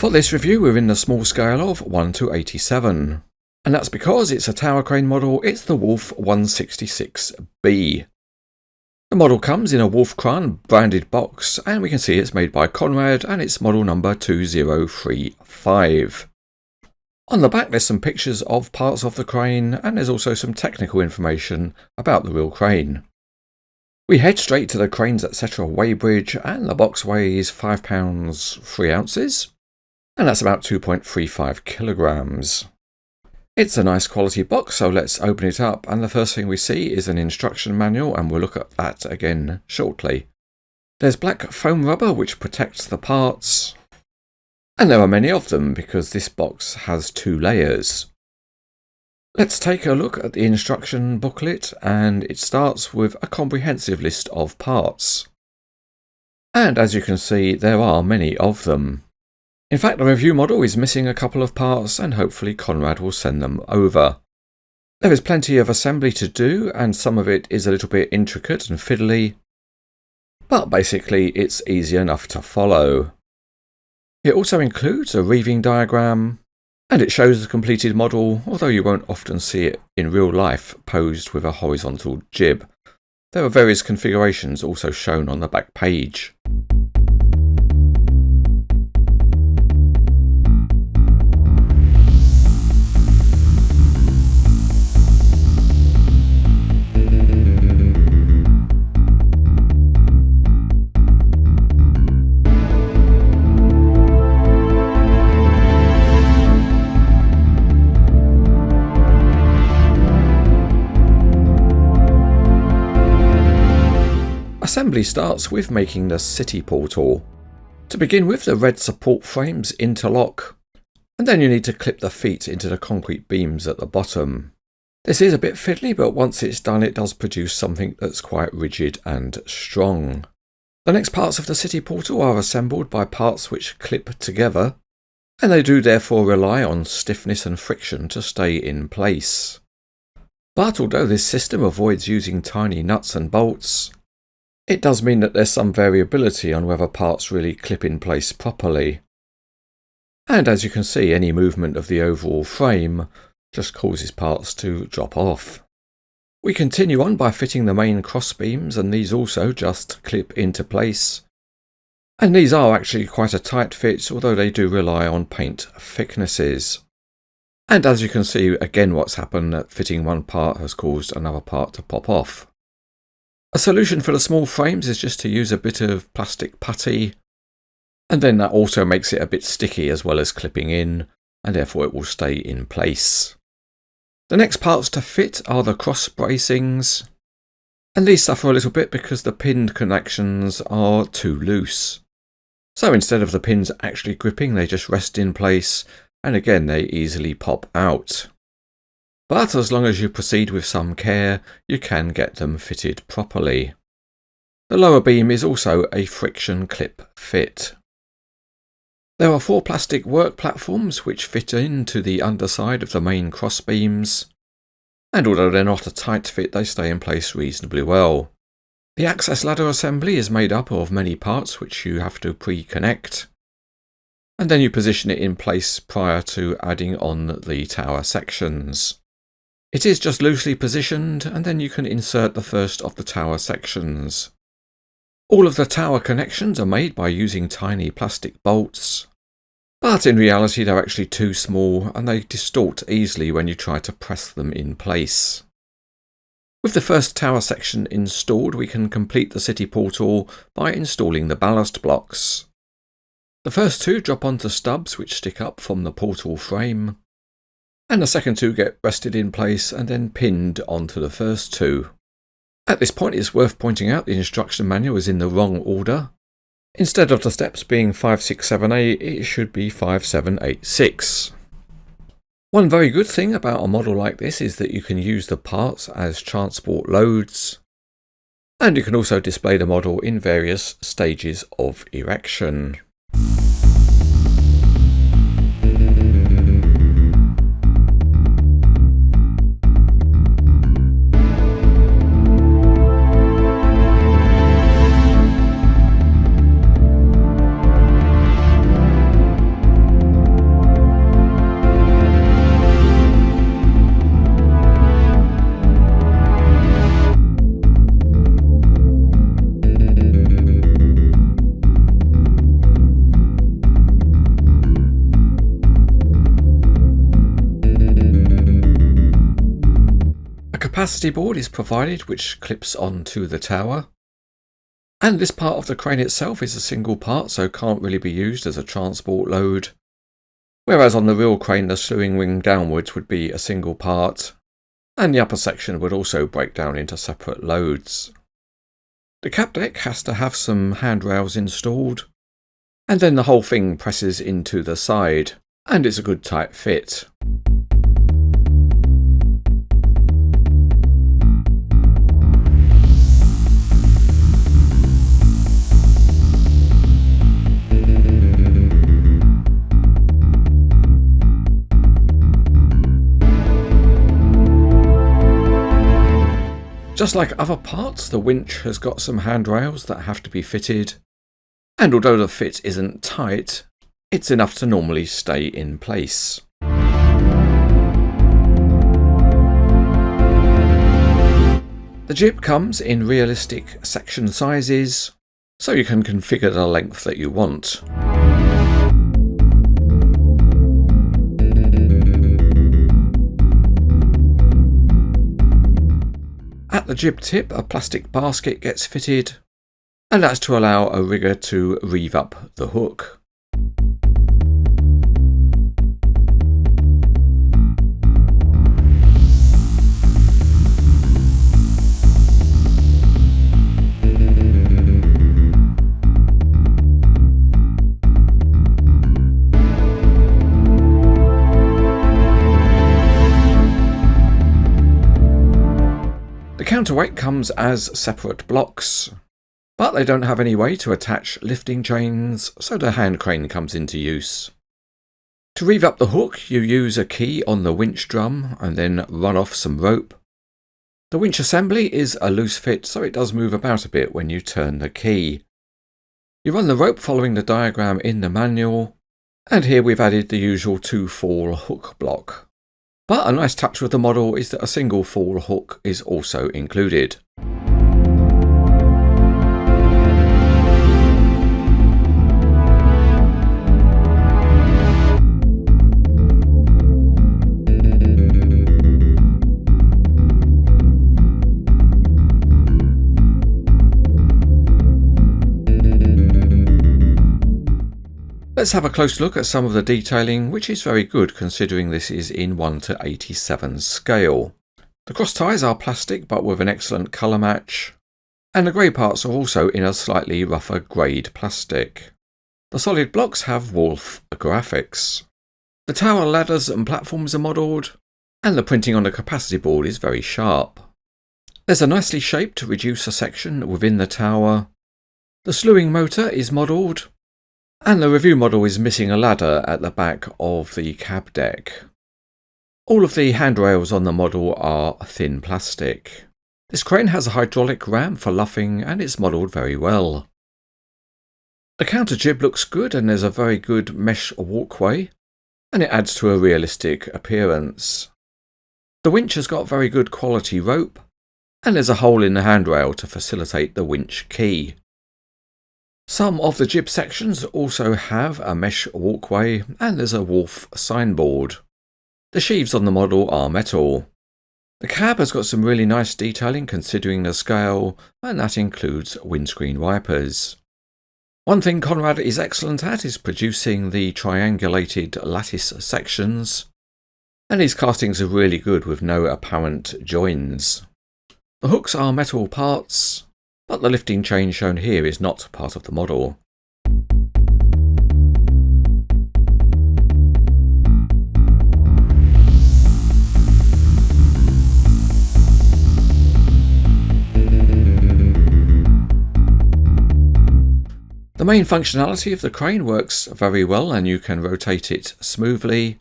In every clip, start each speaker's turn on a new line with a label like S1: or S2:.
S1: For this review we're in the small scale of 1 to 87, and that's because it's a tower crane model. It's the Wolff 166B. The model comes in a Wolff Crane branded box, and we can see it's made by Conrad and it's model number 2035. On the back there's some pictures of parts of the crane, and there's also some technical information about the real crane. We head straight to the Cranes Etc. weighbridge, and the box weighs £5 3 ounces, and that's about 2.35 kilograms. It's a nice quality box, so let's open it up, and the first thing we see is an instruction manual, and we'll look at that again shortly. There's black foam rubber which protects the parts, and there are many of them because this box has 2 layers. Let's take a look at the instruction booklet, and it starts with a comprehensive list of parts. And as you can see, there are many of them. In fact, the review model is missing a couple of parts, and hopefully Conrad will send them over. There is plenty of assembly to do, and some of it is a little bit intricate and fiddly, but basically it's easy enough to follow. It also includes a reeving diagram, and it shows the completed model, although you won't often see it in real life posed with a horizontal jib. There are various configurations also shown on the back page. Assembly starts with making the city portal. To begin with, the red support frames interlock, and then you need to clip the feet into the concrete beams at the bottom. This is a bit fiddly, but once it's done it does produce something that's quite rigid and strong. The next parts of the city portal are assembled by parts which clip together, and they do therefore rely on stiffness and friction to stay in place. But although this system avoids using tiny nuts and bolts, it does mean that there's some variability on whether parts really clip in place properly. And as you can see, any movement of the overall frame just causes parts to drop off. We continue on by fitting the main crossbeams, and these also just clip into place. And these are actually quite a tight fit, although they do rely on paint thicknesses. And as you can see, again what's happened, that fitting one part has caused another part to pop off. A solution for the small frames is just to use a bit of plastic putty, and then that also makes it a bit sticky as well as clipping in, and therefore it will stay in place. The next parts to fit are the cross bracings, and these suffer a little bit because the pinned connections are too loose. So instead of the pins actually gripping, they just rest in place, and again they easily pop out. But as long as you proceed with some care, you can get them fitted properly. The lower beam is also a friction clip fit. There are 4 plastic work platforms which fit into the underside of the main cross beams, and although they're not a tight fit, they stay in place reasonably well. The access ladder assembly is made up of many parts which you have to pre-connect, and then you position it in place prior to adding on the tower sections. It is just loosely positioned, and then you can insert the first of the tower sections. All of the tower connections are made by using tiny plastic bolts, but in reality they're actually too small and they distort easily when you try to press them in place. With the first tower section installed, we can complete the city portal by installing the ballast blocks. The first 2 drop onto stubs which stick up from the portal frame, and the second 2 get rested in place and then pinned onto the first 2. At this point it's worth pointing out the instruction manual is in the wrong order. Instead of the steps being 5, 6, 7, 8, it should be 5, 7, 8, 6. One very good thing about a model like this is that you can use the parts as transport loads, and you can also display the model in various stages of erection. capacity board is provided which clips onto the tower. And this part of the crane itself is a single part, so can't really be used as a transport load. Whereas on the real crane the slewing wing downwards would be a single part, and the upper section would also break down into separate loads. The cab deck has to have some handrails installed, and then the whole thing presses into the side, and it's a good tight fit. Just like other parts, the winch has got some handrails that have to be fitted, and although the fit isn't tight, it's enough to normally stay in place. The jib comes in realistic section sizes, so you can configure the length that you want. At the jib tip, a plastic basket gets fitted, and that's to allow a rigger to reeve up the hook. The counterweight comes as separate blocks, but they don't have any way to attach lifting chains, so the hand crane comes into use. To reeve up the hook, you use a key on the winch drum and then run off some rope. The winch assembly is a loose fit, so it does move about a bit when you turn the key. You run the rope following the diagram in the manual, and here we've added the usual 2-fall hook block. But a nice touch with the model is that a single fall hook is also included. Let's have a close look at some of the detailing, which is very good considering this is in 1:87 scale. The cross ties are plastic but with an excellent colour match, and the grey parts are also in a slightly rougher greyed plastic. The solid blocks have Wolff graphics. The tower ladders and platforms are modelled, and the printing on the capacity board is very sharp. There's a nicely shaped reducer section within the tower. The slewing motor is modelled, and the review model is missing a ladder at the back of the cab deck. All of the handrails on the model are thin plastic. This crane has a hydraulic ram for luffing and it's modelled very well. The counter jib looks good and there's a very good mesh walkway, and it adds to a realistic appearance. The winch has got very good quality rope, and there's a hole in the handrail to facilitate the winch key. Some of the jib sections also have a mesh walkway, and there's a Wolff signboard. The sheaves on the model are metal. The cab has got some really nice detailing considering the scale, and that includes windscreen wipers. One thing Conrad is excellent at is producing the triangulated lattice sections, and his castings are really good with no apparent joins. The hooks are metal parts, but the lifting chain shown here is not part of the model. The main functionality of the crane works very well and you can rotate it smoothly.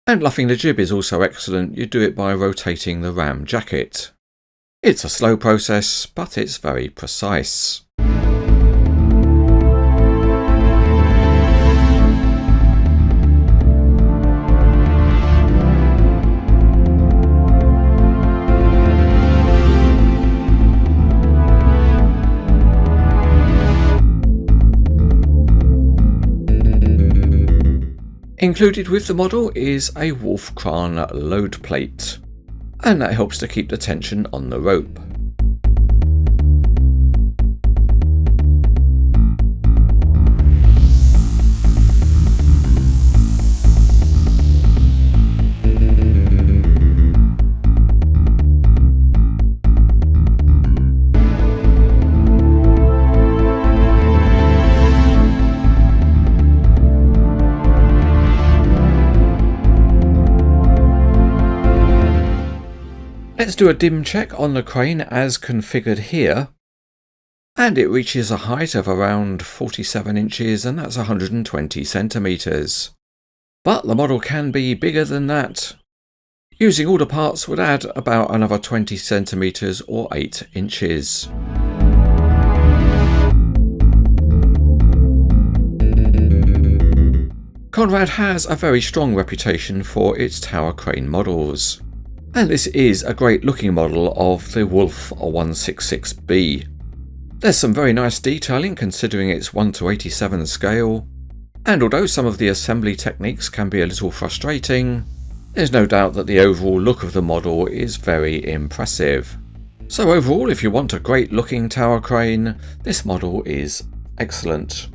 S1: And luffing the jib is also excellent. You do it by rotating the ram jacket. It's a slow process, but it's very precise. Included with the model is a Wolff Kran load plate. and that helps to keep the tension on the rope. Let's do a dim check on the crane as configured here, and it reaches a height of around 47 inches, and that's 120 centimeters. But the model can be bigger than that. Using all the parts would add about another 20 centimeters or 8 inches. Conrad has a very strong reputation for its tower crane models, and this is a great looking model of the Wolff 166B. There's some very nice detailing considering its 1:87 scale, and although some of the assembly techniques can be a little frustrating, there's no doubt that the overall look of the model is very impressive. So overall, if you want a great looking tower crane, this model is excellent.